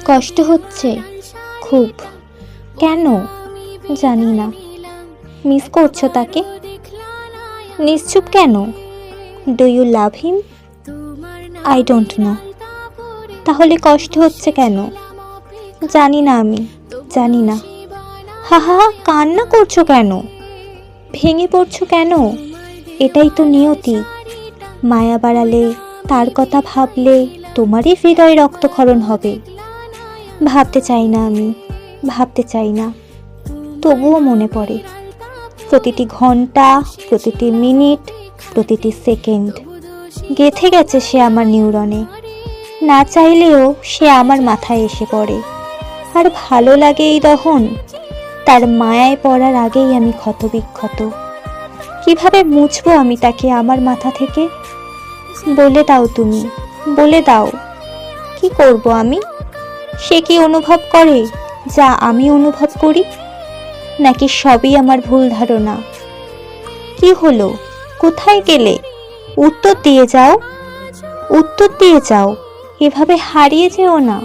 কষ্ট হচ্ছে খুব। কেন জানি না। মিস করছো তাকে? নিশ্চুপ কেন? Do you love him? I don't know. তাহলে কষ্ট হচ্ছে কেন? জানি না, আমি জানি না। হা হা, কান্না করছো কেন? ভেঙে পড়ছো কেন? এটাই তো নিয়তি। মায়া বাড়ালে, তার কথা ভাবলে তোমারই হৃদয়ে রক্তক্ষরণ হবে। ভাবতে চাই না, আমি ভাবতে চাই না, তবুও মনে পড়ে। প্রতিটি ঘন্টা, প্রতিটি মিনিট, প্রতিটি সেকেন্ড গেঁথে গেছে সে আমার নিউরনে। না চাইলেও সে আমার মাথায় এসে পড়ে। আর ভালো লাগে এই দহন। তার মায়ায় পড়ার আগেই আমি ক্ষতবিক্ষত। কিভাবে মুছবো আমি তাকে আমার মাথা থেকে? বলে দাও তুমি, বলে দাও। কি করব আমি? সে কি অনুভব করে যা আমি অনুভব করি? নাকি সবই আমার ভুল ধারণা? কি হলো? কোথায় গেলে? উত্তর দিয়ে যাও, উত্তর দিয়ে যাও। এভাবে হারিয়ে যেও না।